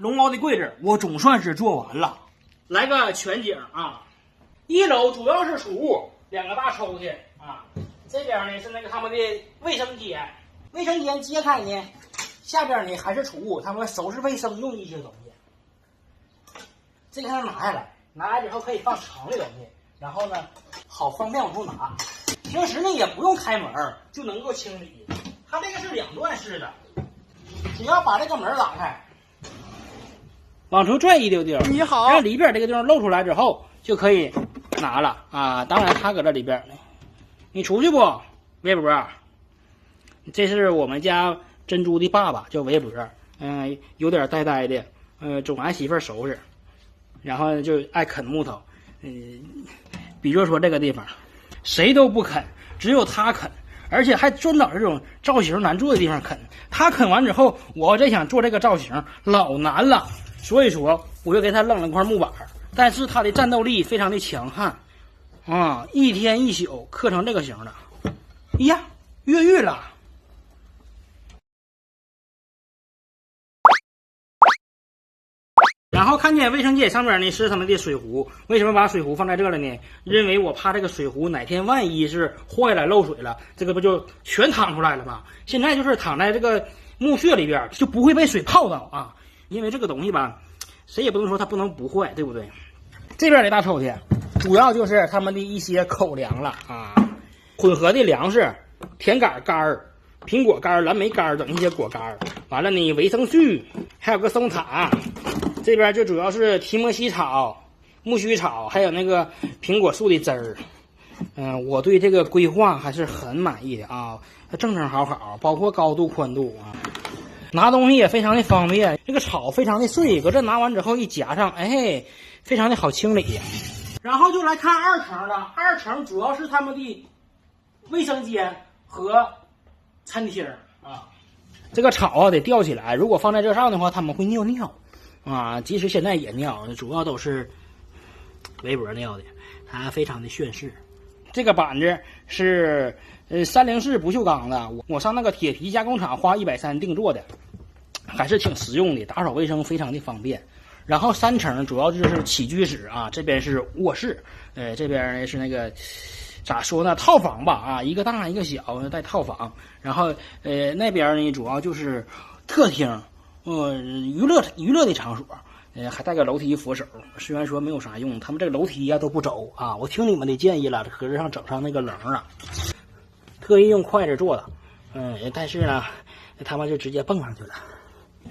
龙猫的柜子我总算是做完了。来个全景啊！一楼主要是储物，2个大抽屉啊。这边呢是那个他们的卫生间，卫生间揭开呢，下边呢还是储物，他们收拾卫生用的一些东西。这个拿下来，拿来之后可以放盛的东西，然后呢好方便往出拿。平时呢也不用开门就能够清理。它这个是2段式的，只要把这个门打开，往出拽一丢丢，你好，让里边这个地方露出来之后就可以拿了啊。当然它搁这里边呢，你出去不？围脖，这是我们家珍珠的爸爸，叫围脖，有点呆呆的，总俺媳妇收拾，然后就爱啃木头，比如说这个地方，谁都不啃，只有他啃。而且还专找这种造型难做的地方啃，他啃完之后，我再想做这个造型老难了，所以说我就给他扔了块木板。但是他的战斗力非常的强悍啊，一天一宿刻成这个型了，哎呀，越狱了。然后看见卫生间上面呢是他们的水壶，为什么把水壶放在这了呢？因为我怕这个水壶哪天万一是坏了漏水了，这个不就全淌出来了吗？现在就是躺在这个木屑里边，就不会被水泡到啊。因为这个东西吧，谁也不能说它不能不坏，对不对？这边的大抽屉主要就是他们的一些口粮了啊，混合的粮食、甜杆干、苹果干、蓝莓干等一些果干，完了呢维生素，还有个松塔。这边就主要是提莫西草、苜蓿草，还有那个苹果树的汁儿。我对这个规划还是很满意的啊，正正好好，包括高度、宽度啊，拿东西也非常的方便。这个草非常的碎，搁这拿完之后一夹上，哎，非常的好清理。然后就来看2层了，2层主要是他们的卫生间和餐厅啊。这个草啊得吊起来，如果放在这上的话，他们会尿尿。啊，即使现在也尿，主要都是围脖尿的，它非常的炫势。这个板子是304不锈钢的，我上那个铁皮加工厂花130定做的，还是挺实用的，打扫卫生非常的方便。然后3层主要就是起居室啊，这边是卧室，这边呢是那个咋说呢，套房吧啊，一个大一个小带套房。然后那边呢主要就是客厅。娱乐的场所，还带个楼梯扶手。虽然说没有啥用，他们这个楼梯呀都不走啊。我听你们的建议了，搁这上整上那个棱啊，特意用筷子做的。但是呢，他们就直接蹦上去了。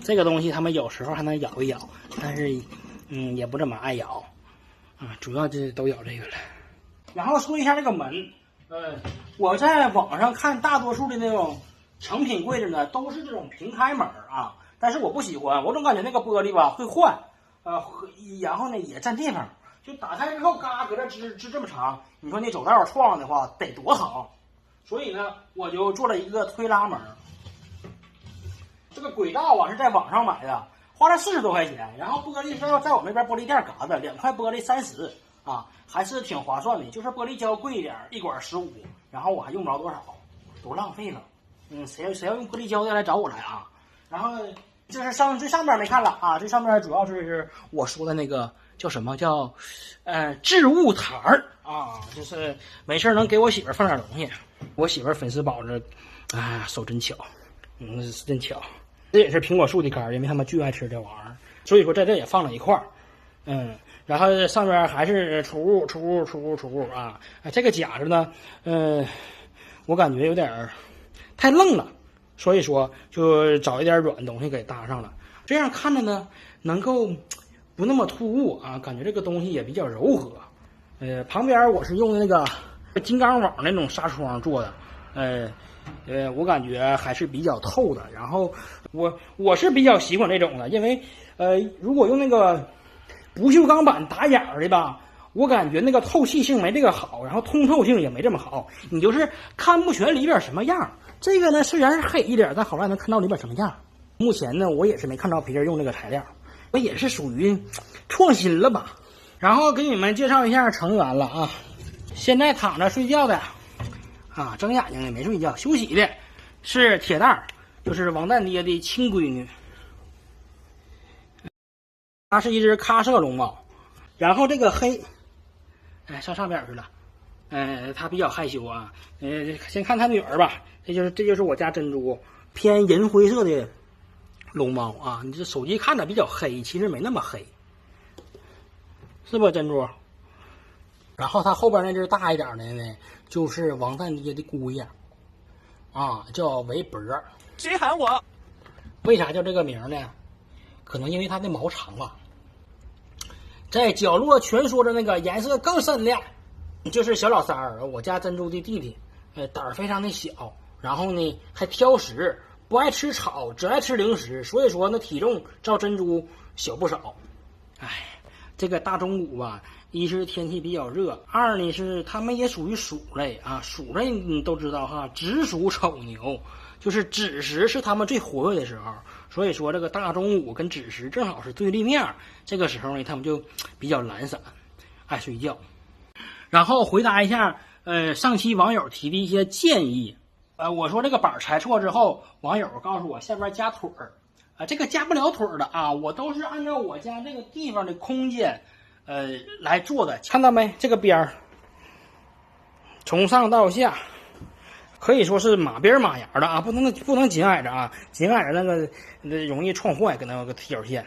这个东西他们有时候还能咬一咬，但是也不怎么爱咬啊，主要就是都咬这个了。然后说一下这个门，我在网上看大多数的那种成品柜子呢，都是这种平开门啊。但是我不喜欢，我总感觉那个玻璃吧会换，然后呢也占地方，就打开之后嘎搁这支这么长，你说你走道撞的话得多好，所以呢我就做了一个推拉门。这个轨道啊是在网上买的，花了40多块钱，然后玻璃是在我们那边玻璃店嘎的，2块玻璃30啊，还是挺划算的。就是玻璃胶贵一点，1管15，然后我还用不着多少，都浪费了。谁要用玻璃胶的来找我来啊？然后这是最上面没看了啊，最上面主要是我说的那个叫什么叫置物台啊，就是没事能给我媳妇放点东西。我媳妇粉丝宝子啊，手真巧，真巧。这也是苹果树的干，因为他们巨爱吃这玩意儿，所以说在这也放了一块然后上面还是储物啊。这个夹子呢，我感觉有点太愣了。所以说就找一点软东西给搭上了，这样看着呢能够不那么突兀啊，感觉这个东西也比较柔和。旁边我是用那个金刚网那种纱窗做的，我感觉还是比较透的。然后我是比较喜欢这种的，因为如果用那个不锈钢板打眼儿的吧，我感觉那个透气性没这个好，然后通透性也没这么好，你就是看不全里边什么样。这个呢虽然是黑一点，但好赖能看到里边什么样。目前呢我也是没看到别人用这个材料，我也是属于创新了吧。然后给你们介绍一下成员了啊，现在躺着睡觉的啊，睁眼睛的没睡觉，休息的是铁蛋儿，就是王蛋爹的亲闺女。它是一只喀舍龙猫。然后这个黑，哎，上边去了，它比较害羞啊。先看它女儿吧，这就是我家珍珠，偏银灰色的龙猫啊。你这手机看着比较黑，其实没那么黑，是不珍珠？然后它后边那只大一点的呢，就是王三爹的姑爷，啊，叫围脖。谁喊我？为啥叫这个名呢？可能因为它的毛长吧。在角落蜷缩着那个颜色更深的，就是小老三儿，我家珍珠的弟弟。胆儿非常的小，然后呢还挑食，不爱吃草，只爱吃零食，所以说那体重照珍珠小不少。哎，这个大中午吧，一是天气比较热，二呢是它们也属于鼠类啊。鼠类你都知道哈，子鼠丑牛，就是子时是它们最活跃的时候，所以说这个大中午跟子时正好是对立面，这个时候呢它们就比较懒散，爱睡觉。然后回答一下上期网友提的一些建议。我说这个板裁错之后，网友告诉我下边加腿儿，这个加不了腿儿的啊，我都是按照我家这个地方的空间来做的。看到没？这个边儿从上到下可以说是马边马牙的啊，不能紧挨着啊，紧挨着那个容易撞坏跟那个踢脚线。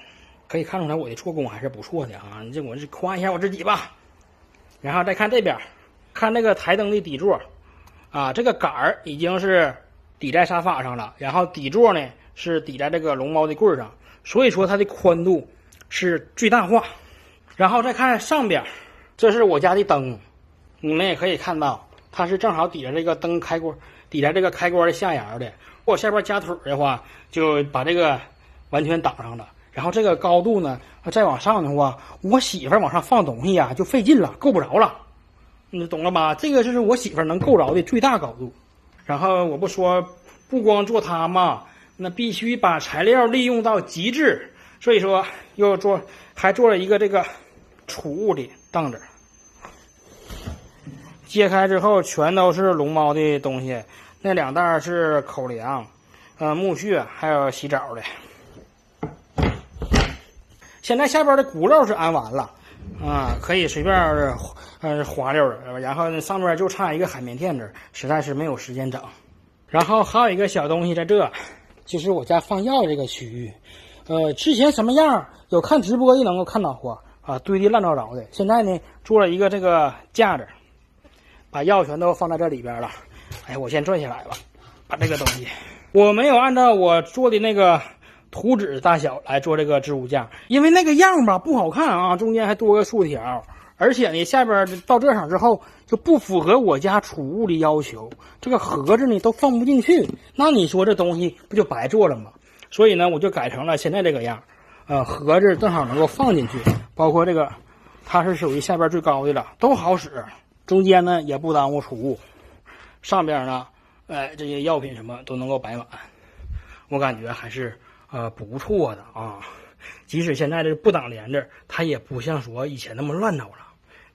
可以看出来我的做工还是不错的啊，这我是夸一下我自己吧。然后再看这边，看这个台灯的底座啊，这个杆儿已经是抵在沙发上了，然后底座呢是抵在这个龙猫的棍上，所以说它的宽度是最大化。然后再看上边，这是我家的灯，你们也可以看到它是正好抵在这个灯开关，抵在这个开关的下沿的。我下边加腿的话，就把这个完全挡上了。然后这个高度呢，再往上的话，我媳妇儿往上放东西呀就费劲了，够不着了。你懂了吧？这个就是我媳妇儿能够着的最大高度。然后我不说，不光做它嘛，那必须把材料利用到极致。所以说还做了一个这个储物的档子，揭开之后全都是龙猫的东西。那两袋是口粮，木屑，还有洗澡的。现在下边的轱辘是安完了啊，可以随便滑溜的。然后上面就差一个海绵垫子，实在是没有时间整。然后还有一个小东西在这，就是我家放药这个区域。之前什么样有看直播的能够看到过啊，堆的乱糟糟的。现在呢做了一个这个架子，把药全都放在这里边了。哎，我先拽下来吧，把这个东西，我没有按照我做的那个图纸大小来做这个置物架，因为那个样吧不好看啊，中间还多个竖条，而且呢下边到这上之后就不符合我家储物的要求，这个盒子呢都放不进去，那你说这东西不就白做了吗？所以呢我就改成了现在这个样，盒子正好能够放进去，包括这个它是属于下边最高的了，都好使，中间呢也不耽误储物，上边呢这些药品什么都能够摆满，我感觉还是不错的啊。即使现在这不挡帘子，它也不像说以前那么乱糟了，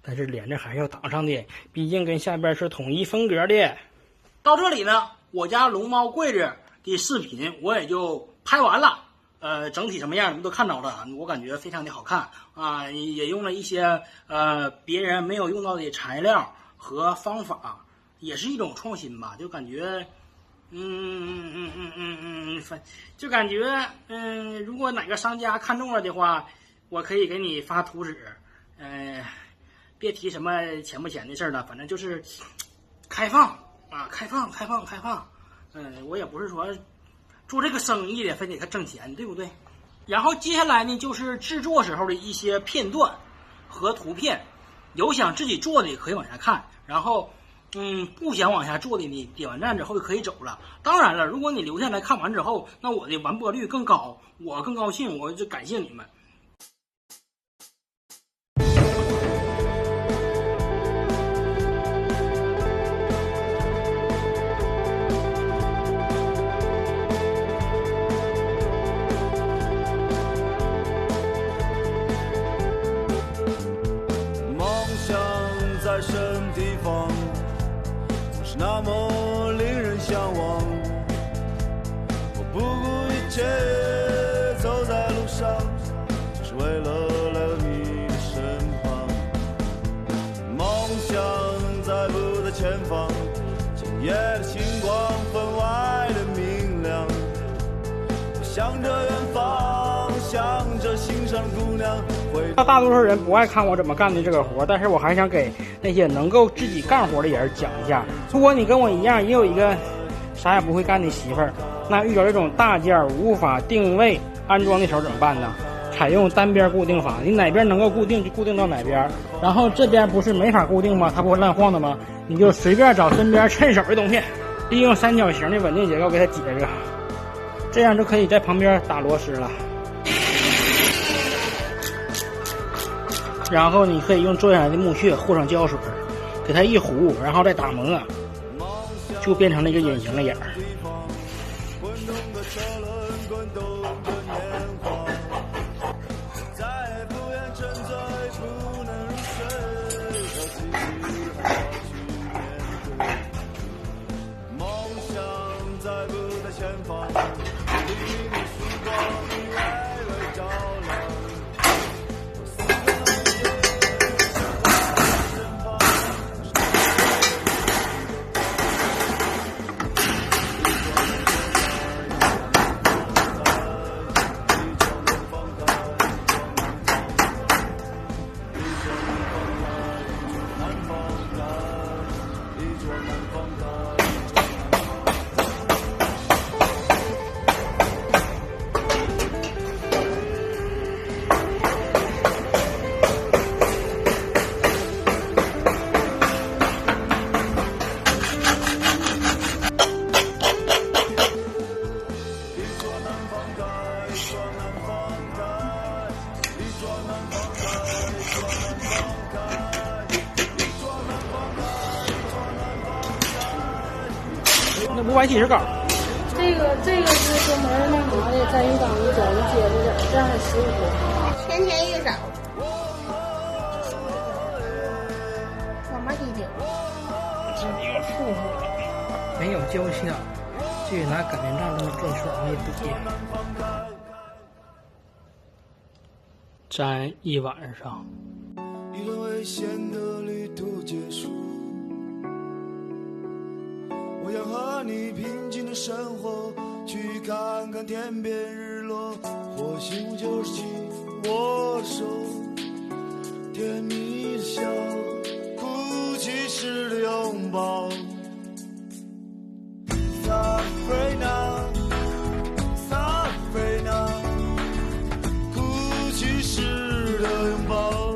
但是帘子还是要挡上的，毕竟跟下边是统一风格的。到这里呢，我家龙猫柜子的视频我也就拍完了。整体什么样你们都看到了，我感觉非常的好看啊，也用了一些别人没有用到的材料和方法，也是一种创新吧，就感觉就感觉如果哪个商家看中了的话，我可以给你发图纸，别提什么钱不钱的事了，反正就是开放啊，开放。我也不是说做这个生意的非得他挣钱，对不对？然后接下来呢，就是制作时候的一些片段和图片，有想自己做的可以往下看，然后不想往下做的你点完赞之后就可以走了。当然了，如果你留下来看完之后，那我的完播率更高，我更高兴，我就感谢你们。在什么地方，总是那么令人向往。我不顾一切走在路上，只是为了前方，今夜的星光分外的明亮。我向着远方，向着心上的姑娘。大多数人不爱看我怎么干的这个活，但是我还想给那些能够自己干活的人讲一下。如果你跟我一样，也有一个啥也不会干的媳妇儿，那遇到这种大件无法定位安装的时候怎么办呢？采用单边固定法，你哪边能够固定就固定到哪边，然后这边不是没法固定吗？它不会乱晃的吗？你就随便找身边趁手的东西，利用三角形的稳定结构给它解着，这样就可以在旁边打螺丝了。然后你可以用做下来的木屑和上胶水，给它一糊，然后再打磨，就变成了一个隐形的眼儿。那570稿，这个是专门那啥的，在鱼缸里整的结子的，这样很实惠，天天一少，慢慢滴滴。这里有富富的，没有胶箱，就得拿擀面杖这么转圈往里怼，粘一晚上。一段危险的旅途结束，我想和你平静的生活，去看看天边日落，或许我就是紧握手，甜蜜的笑，哭泣时的拥抱。Sabrina, Sabrina， 哭泣时的拥抱。